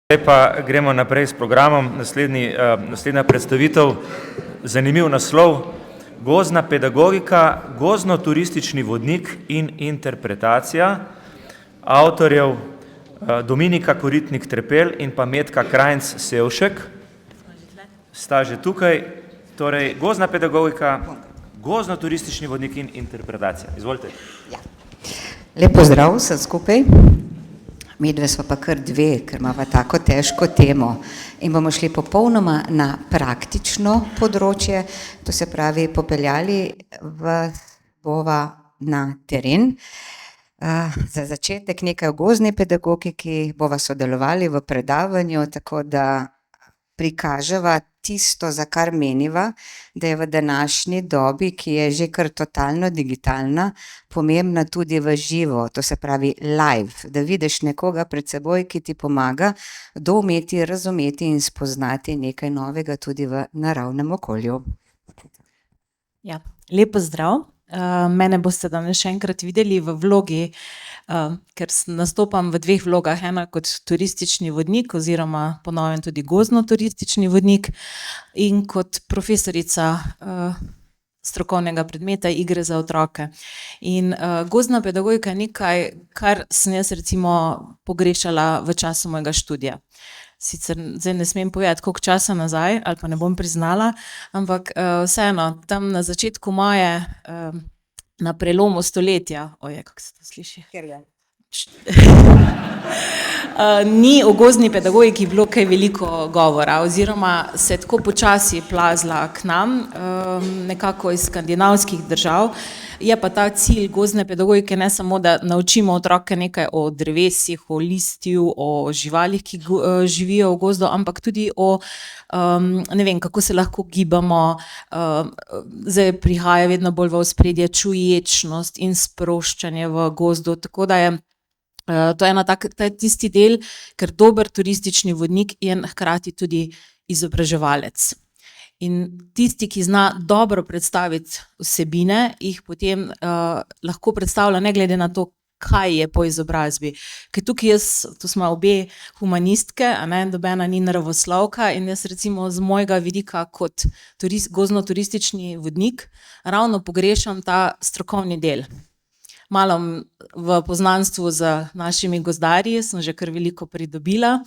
Zdaj pa gremo naprej s programom. Naslednja predstavitev, zanimiv naslov, Gozdna pedagogika, gozdno-turistični vodnik in interpretacija, avtorjev Dominika Koritnik-Trepelj in pa Metka Krajnc-Sevšek. Sta že tukaj, torej gozdna pedagogika, gozdno-turistični vodnik in interpretacija. Izvolite. Ja. Lep pozdrav vsem skupaj. Medve smo pa kar dve, ker imamo tako težko temo in bomo šli popolnoma na praktično področje, to se pravi popeljali bova na teren. Za začetek nekaj o gozdni pedagogiki, bova sodelovali v predavanju, tako da prikaževa tisto, za kar meniva, da je v današnji dobi, ki je že kar totalno digitalna, pomembna tudi v živo, to se pravi live, da vidiš nekoga pred seboj, ki ti pomaga doumeti, razumeti in spoznati nekaj novega tudi v naravnem okolju. Ja, lep pozdrav. Mene boste danes še enkrat videli v vlogi, ker nastopam v dveh vlogah, ena kot turistični vodnik oziroma po novem tudi gozdno-turistični vodnik in kot profesorica strokovnega predmeta igre za otroke. In gozdna pedagogika je nekaj, kar sem jaz recimo pogrešala v času mojega študija. Sicer zdaj ne smem povedati, koliko časa nazaj, ali pa ne bom priznala, ampak vseeno, tam na začetku moje, na prelomu stoletja, kako se to sliši? Ni o gozdni pedagogiki bilo kaj veliko govora, oziroma se je tako počasi plazila k nam, nekako iz skandinavskih držav. Je pa ta cilj gozdne pedagogike ne samo, da naučimo otroke nekaj o drevesih, o listju, o živalih, ki živijo v gozdu, ampak tudi o, ne vem, kako se lahko gibamo, zdaj prihaja vedno bolj v ospredje čuječnost in sproščanje v gozdu, tako da je to je tisti del, ker dober turistični vodnik je hkrati tudi izobraževalec. In tisti, ki zna dobro predstaviti vsebine, jih potem lahko predstavlja ne glede na to, kaj je po izobrazbi. Ker tukaj tu smo obe humanistke, nobena ni naravoslovka in jaz recimo z mojega vidika kot gozdno-turistični vodnik ravno pogrešam ta strokovni del. Malo v poznanstvu z našimi gozdarji sem že kar veliko pridobila,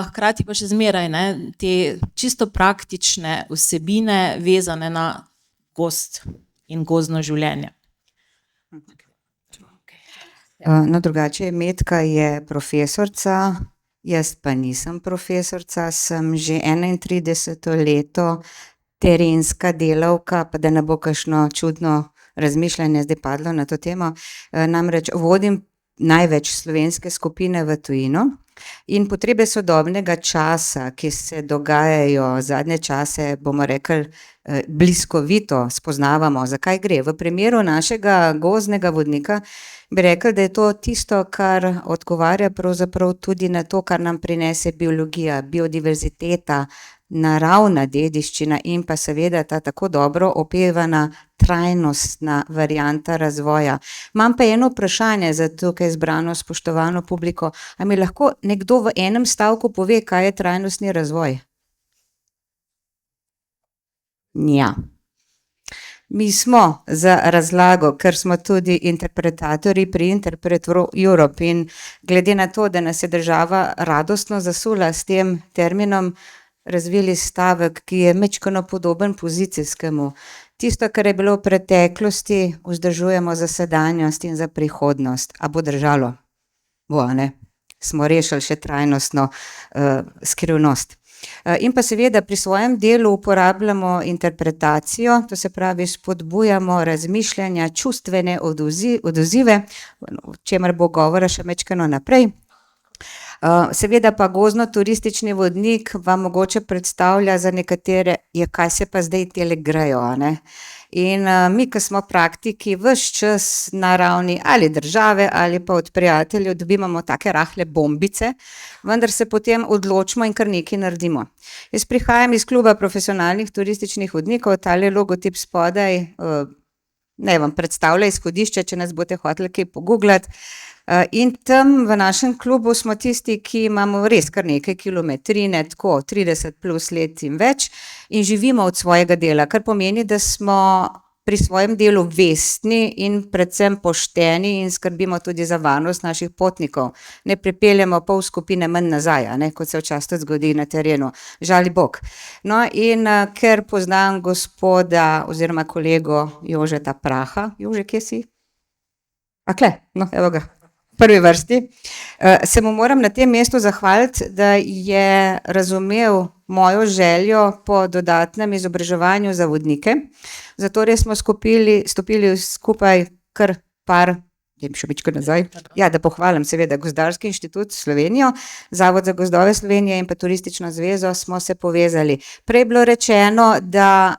hkrati pa še zmeraj te čisto praktične vsebine vezane na gozd in gozdno življenje. No, drugače Metka je profesorica, jaz pa nisem profesorica, sem že 31. leto terenska delavka, pa da ne bo kakšno čudno razmišljanje zdaj padlo na to temo, namreč vodim največ slovenske skupine v tujino in potrebe sodobnega časa, ki se dogajajo zadnje čase, bomo rekli, bliskovito spoznavamo, za kaj gre. V primeru našega gozdnega vodnika bi rekli, da je to tisto, kar odgovarja pravzaprav tudi na to, kar nam prinese biologija, biodiverziteta, naravna dediščina in pa seveda ta tako dobro opevana trajnostna varianta razvoja. Imam pa eno vprašanje za tukaj zbrano spoštovano publiko, a mi lahko nekdo v enem stavku pove, kaj je trajnostni razvoj? Ja. Mi smo za razlago, ker smo tudi interpretatorji pri Interpret Europe in glede na to, da nas je država radostno zasula s tem terminom, razvili stavek, ki je majčkeno podoben pozicijskemu. Tisto, kar je bilo v preteklosti, vzdržujemo za sedanjost in za prihodnost. A bo držalo? Bo, ne? Smo rešili še trajnostno skrivnost. In pa seveda pri svojem delu uporabljamo interpretacijo, to se pravi spodbujamo razmišljanja, čustvene odzive, o čemer bo govora še majčkeno naprej. Seveda pa gozdno-turistični vodnik vam mogoče predstavlja za nekatere, kaj se pa zdaj tele grejo, In mi, ki smo praktiki, ves čas na ravni ali države ali pa od prijateljev dobivamo take rahle bombice, vendar se potem odločimo in kar nekaj naredimo. Jaz prihajam iz kluba profesionalnih turističnih vodnikov, tale logotip spodaj ne vam predstavlja izhodišče, če nas boste hoteli kaj pogooglati. In tam v našem klubu smo tisti, ki imamo res kar nekaj kilometrine, tako 30 plus let in več, in živimo od svojega dela, kar pomeni, da smo pri svojem delu vestni in predvsem pošteni in skrbimo tudi za varnost naših potnikov. Ne pripeljemo pol skupine manj nazaj, kot se včasih zgodi na terenu. Žali Bog. No, in ker poznam gospoda oziroma kolego Jožeta Praha, Jože, kje si? Akle, no, evo ga. Prvi vrsti, se mu moram na tem mestu zahvaliti, da je razumel mojo željo po dodatnem izobraževanju za vodnike. Zatorej smo stopili skupaj kar par, še mičko nazaj, da pohvalim seveda Gozdarski inštitut Slovenijo, Zavod za gozdove Slovenije in pa Turistično zvezo smo se povezali. Prej bilo rečeno, da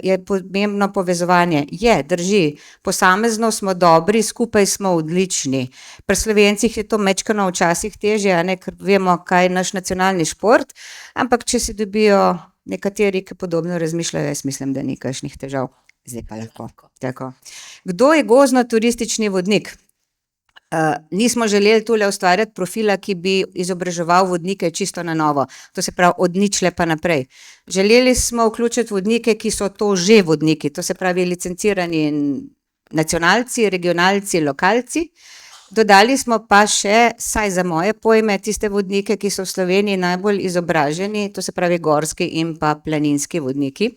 je pomembno povezovanje. Drži, posamezno smo dobri, skupaj smo odlični. Pri Slovencih je to mečkano včasih težje, ker vemo, kaj je naš nacionalni šport, ampak če se dobijo nekateri, ki podobno razmišljajo, jaz mislim, da ni kakšnih težav. Zdaj pa lahko. Tako. Kdo je gozdno-turistični vodnik? Nismo želeli tule ustvarjati profila, ki bi izobraževal vodnike čisto na novo, to se pravi od ničle pa naprej. Želeli smo vključiti vodnike, ki so to že vodniki, to se pravi licencirani nacionalci, regionalci, lokalci. Dodali smo pa še, saj za moje pojme, tiste vodnike, ki so v Sloveniji najbolj izobraženi, to se pravi gorski in pa planinski vodniki.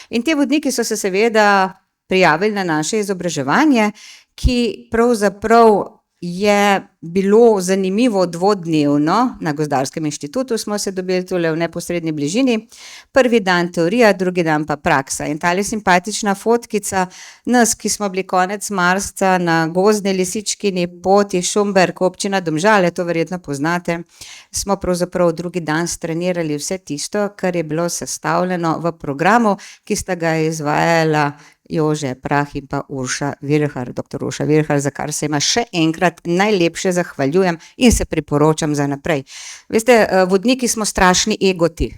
In ti vodniki so se seveda prijavili na naše izobraževanje, ki pravzaprav je bilo zanimivo dvodnevno, na Gozdarskem inštitutu smo se dobili tule v neposredni bližini, prvi dan teorija, drugi dan pa praksa. In tale simpatična fotkica nas, ki smo bili konec marca na gozdni lisičkini poti Šumberk, občina Domžale, to verjetno poznate, smo pravzaprav drugi dan strenirali vse tisto, kar je bilo sestavljeno v programu, ki sta ga izvajala Jože Prah in pa Urša Virhar, dr. Urša Virhar, za kar se ima še enkrat najlepše zahvaljujem in se priporočam za naprej. Veste, vodniki smo strašni egoti.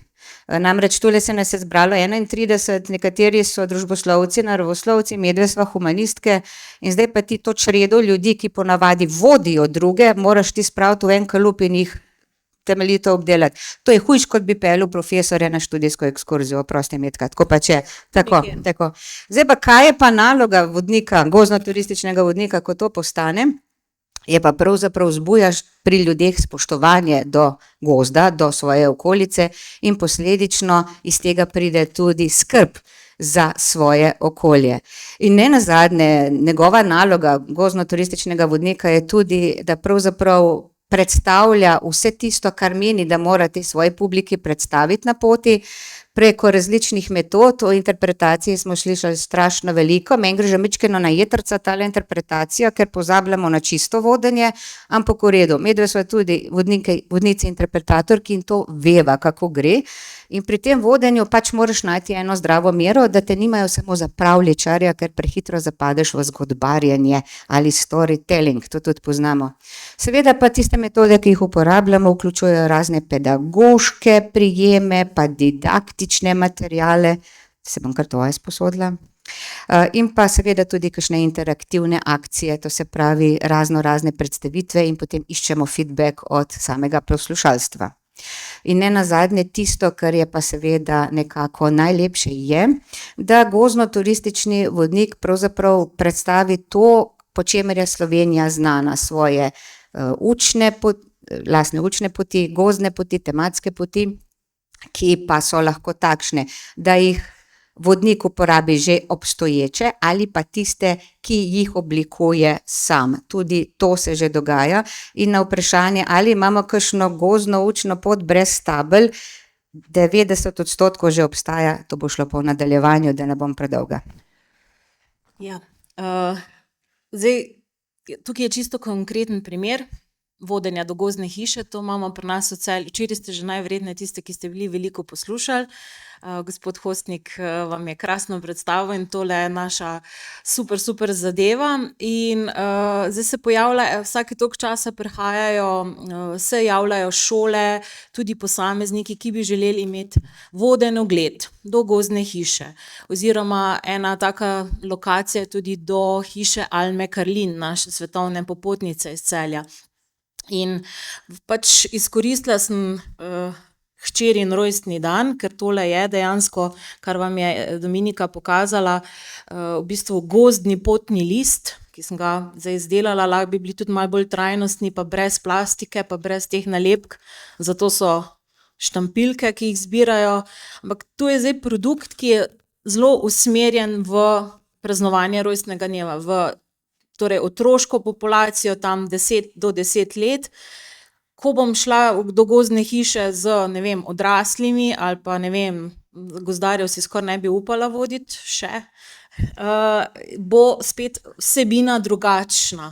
Namreč tule se nas je zbralo 31, nekateri so družboslovci, naravoslovci, medve sva humanistke in zdaj pa ti to čredo ljudi, ki ponavadi vodijo druge, moraš ti spraviti v en kalup in jih temeljito obdelati. To je hujš, kot bi peljal profesorja na študijsko ekskurzijo, oprosti Metka, tako pa če. Tako. Zdaj pa, kaj je pa naloga vodnika, gozdno-turističnega vodnika, ko to postane? Je pa pravzaprav vzbujaš pri ljudeh spoštovanje do gozda, do svoje okolice in posledično iz tega pride tudi skrb za svoje okolje. In nenazadnje, njegova naloga gozdno-turističnega vodnika je tudi, da pravzaprav predstavlja vse tisto, kar meni, da mora tej svoji publiki predstaviti na poti, preko različnih metod. O interpretaciji smo slišali strašno veliko, meni gre že mičkeno na jetrca tale interpretacija, ker pozabljamo na čisto vodenje, ampak v redu, medve so tudi vodnici interpretatorki in to veva, kako gre. In pri tem vodenju pač moraš najti eno zdravo mero, da te nimajo samo za pravljičarja, ker prehitro zapadeš v zgodbarjenje ali storytelling, to tudi poznamo. Seveda pa tiste metode, ki jih uporabljamo, vključujejo razne pedagoške prijeme, pa didaktične materiale, se bom kar tvoje sposodila, in pa seveda tudi kakšne interaktivne akcije, to se pravi razne predstavitve in potem iščemo feedback od samega poslušalstva. In nenazadnje tisto, kar je pa seveda nekako najlepše je, da gozdno-turistični vodnik pravzaprav predstavi to, po čemer je Slovenija znana, svoje lastne učne poti, gozdne poti, tematske poti, ki pa so lahko takšne, da jih vodnik uporabi že obstoječe ali pa tiste, ki jih oblikuje sam. Tudi to se že dogaja. In na vprašanje, ali imamo kakšno gozdno učno pot brez tabel, 90% že obstaja, to bo šlo pa v nadaljevanju, da ne bom predolga. Ja, zdaj, tukaj je čisto konkreten primer. vodenja do gozdne hiše, to imamo pri nas v Celju. Včeraj ste že najverjetneje tiste, ki ste bili veliko poslušali. Gospod Hostnik vam je krasno predstavil in tole je naša super zadeva. In zdaj se pojavlja, vsake toliko časa prihajajo, se javljajo šole, tudi posamezniki, ki bi želeli imeti voden ogled do gozdne hiše. Oziroma ena taka lokacija tudi do hiše Alme Karlin, naše svetovne popotnice iz Celja. In pač izkoristila sem hčerin rojstni dan, ker tole je dejansko, kar vam je Dominika pokazala, v bistvu gozdni potni list, ki sem ga zdaj izdelala, lahko bi bili tudi malo bolj trajnostni, pa brez plastike, pa brez teh nalepk, zato so štampilke, ki jih zbirajo, ampak to je zdaj produkt, ki je zelo usmerjen v praznovanje rojstnega dneva, v torej otroško populacijo, tam 10 do 10 let. Ko bom šla do gozdne hiše z, ne vem, odraslimi ali pa, ne vem, gozdarjev si skoraj ne bi upala voditi še, bo spet vsebina drugačna.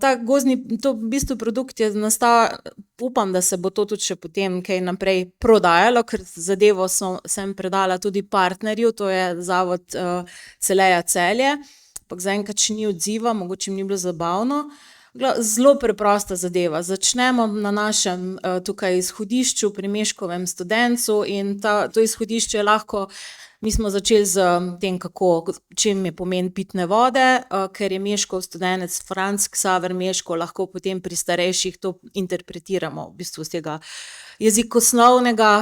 Ta gozdni, to v bistvu produkt je nastal, upam, da se bo to tudi še potem kaj naprej prodajalo, ker zadevo sem predala tudi partnerju, to je zavod Celeja Celje, ampak zaenkrat še ni odziva, mogoče mi ni bilo zabavno. Zelo preprosta zadeva. Začnemo na našem tukaj izhodišču pri Meškovem Studencu in to izhodišče je lahko, mi smo začeli z tem, čem je pomen pitne vode, ker je Meškov Studenec Franc Ksaver Meškov, lahko potem pri starejših to interpretiramo v bistvu z tega jezikoslovnega,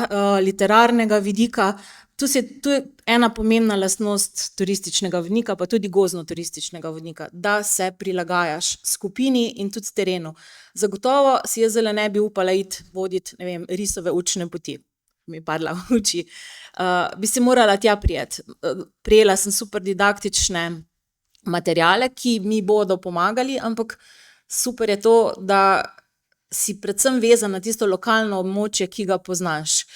literarnega vidika. To je ena pomembna lastnost turističnega vodnika, pa tudi gozdno-turističnega vodnika, da se prilagajaš skupini in tudi terenu. Zagotovo si jaz zdaj ne bi upala iti voditi, ne vem, risove učne poti, mi je padla v oči. Bi se morala tja prijeti. Prijela sem super didaktične materiale, ki mi bodo pomagali, ampak super je to, da si predvsem vezan na tisto lokalno območje, ki ga poznaš.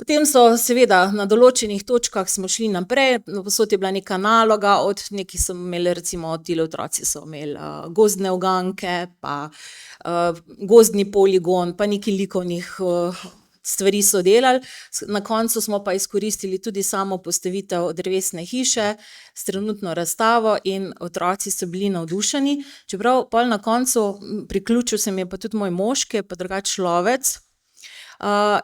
Potem so seveda na določenih točkah smo šli naprej, povsod je bila neka naloga, neki so imeli recimo, tile otroci so imeli gozdne uganke, pa gozdni poligon, pa nekaj likovnih stvari so delali. Na koncu smo pa izkoristili tudi samo postavitev drevesne hiše s trenutno razstavo in otroci so bili navdušeni. Čeprav pol na koncu priključil se mi je pa tudi moj mož, ki je pa drugače lovec.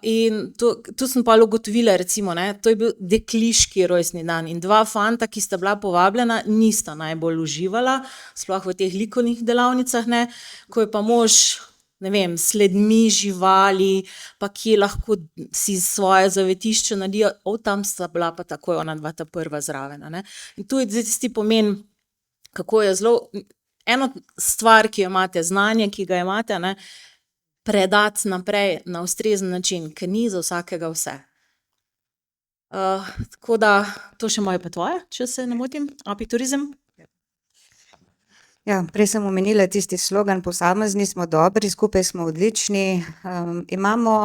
In tu sem pa ugotovila, recimo, to je bil dekliški rojstni dan in dva fanta, ki sta bila povabljena, nista najbolj uživala, sploh v teh likovnih delavnicah, ko je pa mož, ne vem, sledmi živali, pa ki lahko si svoje zavetišče naredijo, tam sta bila pa takoj ona dva ta prva zraven. In tu je zdaj tisti pomen, kako je zelo, eno stvar, ki jo imate, znanje, ki ga imate, predati naprej na ustrezen način, ker ni za vsakega vse. Tako da, to še moje pa tvoje, če se ne motim, apiturizem. Ja, prej sem omenila tisti slogan, posamezni smo dobri, skupaj smo odlični. Imamo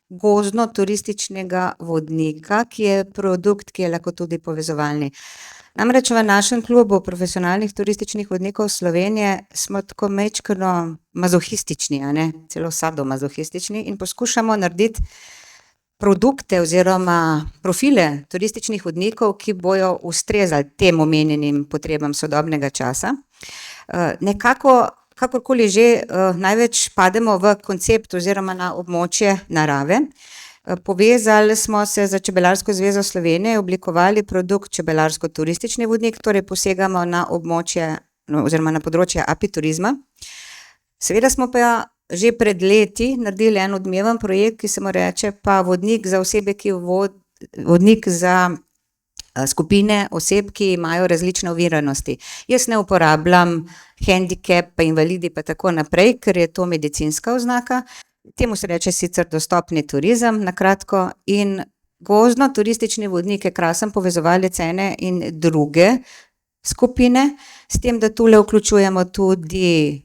gozdno-turističnega vodnika, ki je produkt, ki je lahko tudi povezovalni. Namreč v našem klubu profesionalnih turističnih vodnikov Slovenije smo tako majčkeno mazohistični, celo sadomazohistični in poskušamo narediti produkte oziroma profile turističnih vodnikov, ki bojo ustrezali tem omenjenim potrebam sodobnega časa. Nekako, kakorkoli že, največ pademo v koncept oziroma na območje narave. Povezali smo se z Čebelarsko zvezo Slovenije, oblikovali produkt čebelarsko-turistični vodnik, torej posegamo na območje oziroma na področje apiturizma. Seveda smo pa že pred leti naredili en odmeven projekt, ki se mu reče pa vodnik za osebe, vodnik za skupine oseb, ki imajo različne oviranosti. Jaz ne uporabljam hendikep, pa invalidi pa tako naprej, ker je to medicinska oznaka. Temu se reče sicer dostopni turizem, na kratko, in gozdno-turistični vodnik je krasen povezovalec ene in druge skupine, s tem, da tule vključujemo tudi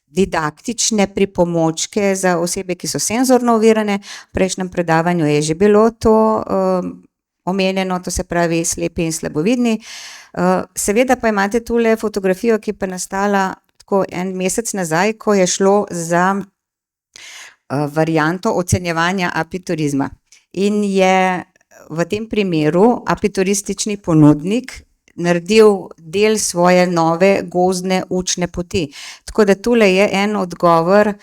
didaktične pripomočke za osebe, ki so senzorno ovirane. V prejšnjem predavanju je že bilo to omenjeno, to se pravi slepi in slabovidni. Seveda pa imate tule fotografijo, ki pa nastala tako en mesec nazaj, ko je šlo za varianto ocenjevanja apiturizma. In je v tem primeru apituristični ponudnik naredil del svoje nove gozdne učne poti. Tako da tule je en odgovor,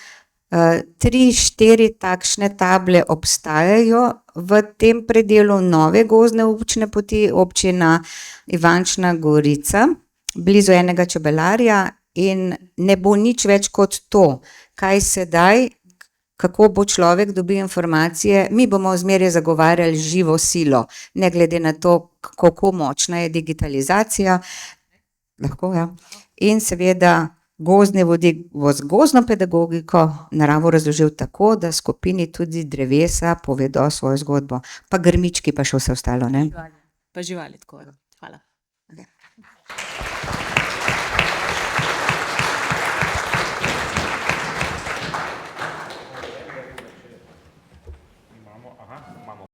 3-4 takšne table obstajajo v tem predelu nove gozdne učne poti, občina Ivančna Gorica, blizu enega čebelarja, in ne bo nič več kot to, kaj sedaj, kako bo človek dobil informacije. Mi bomo zmeraj zagovarjali živo silo, ne glede na to, kako močna je digitalizacija. Lahko, ja. In seveda gozdni vodik bo z gozdno pedagogiko naravo razložil tako, da skupini tudi drevesa povedo svojo zgodbo. Pa grmički pa še vse ostalo, ne? Pa živali tako.